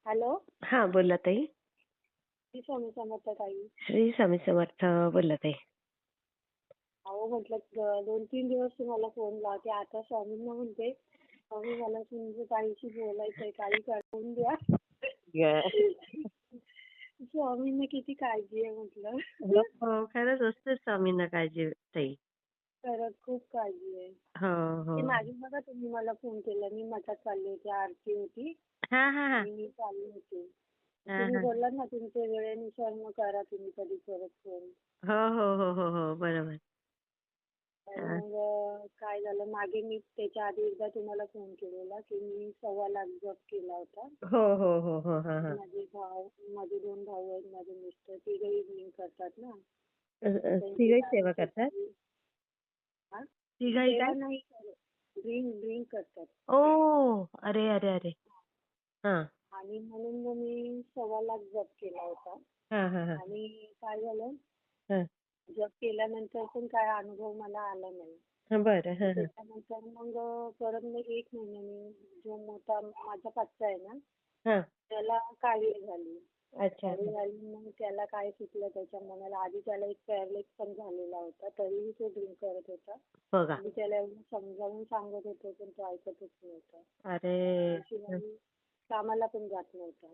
Hello. हा, बोला ताई. मी स्वामी समर्थ ताई. श्री स्वामी समर्थ. बोला ताई. अहो म्हटलं 2-3 दिवस तुम्हाला फोन लावते. आता स्वामींना म्हणते, स्वामी मला तुमचं ताईशी बोलायचंय, काही कळवून द्या. स्वामींना किती काळजी आहे म्हटलं. हो, खरंच असते स्वामींना काळजी ताई. खरंच खूप काळजी आहे. हो हो. ते मागे बघा तुम्ही मला फोन केला, मी मठात चालली होती, आरती होती हा हा हा आणि मी चालली होती. हा तुम्ही हा. बोललात ना तुमच्या वेळेनुसार मग करा तुम्ही कधी परत फोन. हो हो हो हो हो, बरोबर. आणि हा. मग काय झालं, मागे मी त्याच्या आधी एकदा तुम्हाला फोन केलेला की मी 1.25 लाख जप केला होता. हो हो हो हो. हा हा. माझे 2 भाऊ आहेत, माझे मिस्टर तिघही ड्रिंक करतात ना. त्यांची तिघही सेवा दारूची करतात? हा? तिघही सेवा काय? नाही करत, ड्रिंक करतात. ओ, अरे अरे अरे. हा आणि म्हणून मग मी 1.25 लाख जप केला होता. हा हा हा आणि काय झालं, हा. जप केल्यानंतर पण काय अनुभव मला आला नाही. बरं. हा हा त्याच्यानंतर मग परत मी 1 महिन्याने जो मोठा माझा बच्चा आहे ना, हा. त्याला कावीळ झाली. अच्छा. कावीळ झाली मग त्याला काय सुचलं त्याच्या मनाला. आधी त्याला एक पॅरालाइज पण झालेला होता, तरीही तो ड्रिंक करत होता. बघा. मी त्याला एवढं समजावून सांगत होतो पण तो ऐकतच नव्हता. अरे. शिवाय कामाला पण जात नव्हता.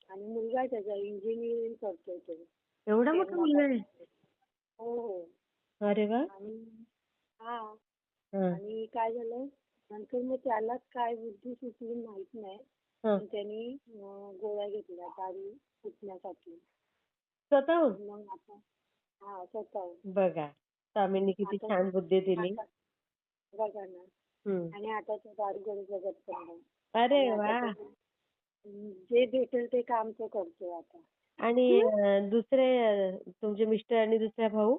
आणि मुलगा आहे त्याचा, इंजिनिअरिंग करतोय तो. एवढा मोठा मुलगा आहे? हो हो. अरे वा. आणि हा, हा आणि काय झालं नंतर मग त्यालाच काय बुद्धी सुचली माहित नाही, हा. पण त्यांनी गोळ्या घेतल्या दारू सुटण्यासाठी. स्वतःहून? मग आता स्वतःहून. बघा, स्वामींनी किती आता छान बुद्धी दिली. आता बघा ना. हम्म. आणि आता तो दारूकडे बघत पण नाही. अरे आणि आता वा. तो जे भेटेल ते काम तो करतोय आता. आणि दुसरे तुमचे मिस्टर आणि दुसरा भाऊ?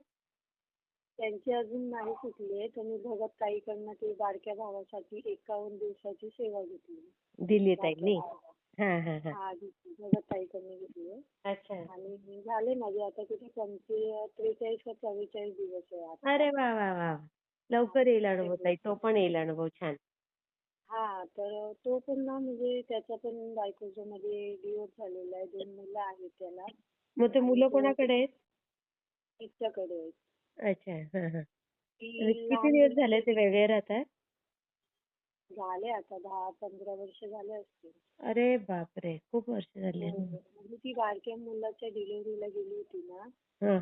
त्यांची अजून नाही सुटली. त्यांनी भगत ताईकडनं ते बारक्या भावासाठी 51 दिवसाची सेवा घेतली. दिली बारक्या ताईंनी? भावाला. हा हा हा. हा, घेतली. भगत ताईकडनं घेतली. अच्छा. आणि झाले माझे आता किती 43 का 44 दिवस आहे आता. अरे वा वा वा. लवकर येईल अनुभव ताई, तो पण येईल अनुभव छान. हा, तर तो पण ना म्हणजे त्याचा पण बायकोच्या मध्ये डिवोर्स झालेला आहे. 2 मुलं आहेत त्याला. मग ते आणि मुलं तो कोणाकडे आहेत? तिच्याकडे आहे. अच्छा. हा हा. ती किती लहान दिवस मुलगी झाले ते आहे. वेगळे राहतात? झाले आता 10-15 वर्ष झाले असतील. अरे बापरे, खूप वर्ष हो. झाले. म्हणजे ती बारक्या मुलाच्या डिलिव्हरीला गेली होती ना, हा.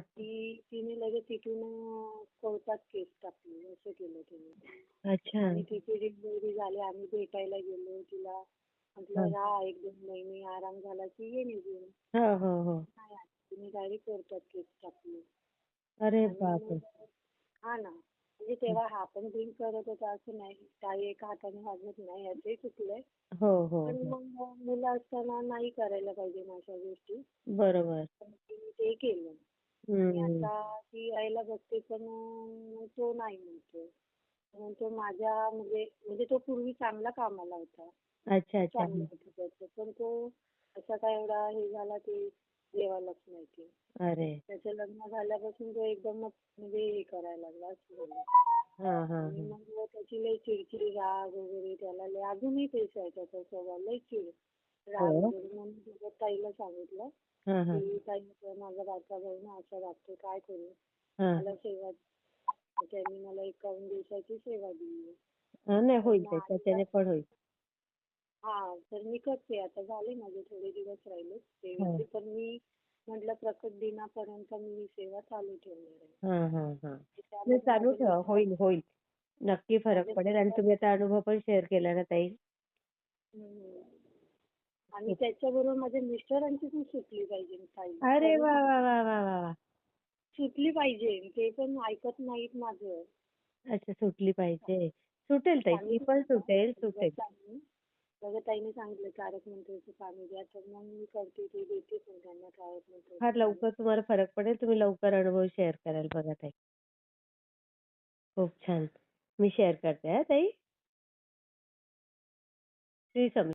तिने लगेच तिथून कोर्टात केस टाकली. असं केलं तिने. अच्छा. आणि तिची डिलिव्हरी झाली. आम्ही भेटायला गेलो तिला. हा. म्हटलं राहा 1-2 महिने, आराम झाला की ये निघून. हो हो हो. नाही आली. तिने डायरेक्ट कोर्टात केस टाकली. अरे आणि बापरे. मग हा ना. म्हणजे तेव्हा हा पण ड्रिंक करत होता असं नाही. काही एका हाताने वाजत नाही, याचंही चुकलंय. हो हो पण हो. मग मुलं असताना नाही करायला पाहिजे ना अशा गोष्टी. बरोबर. पण तिने ते केलं. आणि हम्म. आता ती यायला बघते पण तो नाही म्हणतो. म्हणतो माझ्या म्हणजे तो पूर्वी चांगला कामाला होता. अच्छा अच्छा. चांगलं होतं त्याचं. पण तो असा काय एवढा हे झाला ते देवालाच माहिती. अरे. त्याचं लग्न झाल्यापासून तो एकदमच म्हणजे हे करायला लागला असं झालं. हा हा आणि हा. मग त्याची लई चिडचिड, राग वगैरे त्याला लई अजूनही तेच आहे त्याचा स्वभाव. लई चिड, राग हो. वगैरे. म्हणून तुझ्या ताईला सांगितलं हा हा की ताई माझा बारका भाऊ ना असा वागतो, काय करू? हा. मला सेवा. त्यांनी मला 51 दिवसाची सेवा दिली. हा, नाही तर होईल मग ते, आता त्याच्याने पण होईल. तर मी करते आता. झाले माझे थोडे दिवस राहिले हा सेवेचे. पण मी म्हटलं प्रकट दिनापर्यंत मी ही सेवा चालू ठेवणार आहे. हा हा हा. नाही, त्यामध्ये चालू माझे ठेवा, मिस्टर होईल होईल. नक्की फरक माझे पडेल. आणि मिस्टर तुम्ही आता अनुभव पण शेअर केला ना ताई. हम्म. आणि त्याच्याबरोबर माझ्या मिस्टरांची पण सुटली पाहिजे ताई. अरे खरं वा वा सांगते. वा वा वा वा. सुटली पाहिजे. ते पण ऐकत नाहीत माझं. अच्छा, सुटली पाहिजे. सुटेल ताई, ती पण सुटेल सुटेल. ताईने सांगितलं तारक मंत्राचं पाणी द्या. तर मग मी करते ते देते पण त्यांना तारक मंत्राचं फार पाणी. लवकर तुम्हाला फरक पडेल. तुम्ही लवकर अनुभव शेअर कराल बघा ताई. खूप छान. मी शेअर करते हा ताई. श्री स्वामी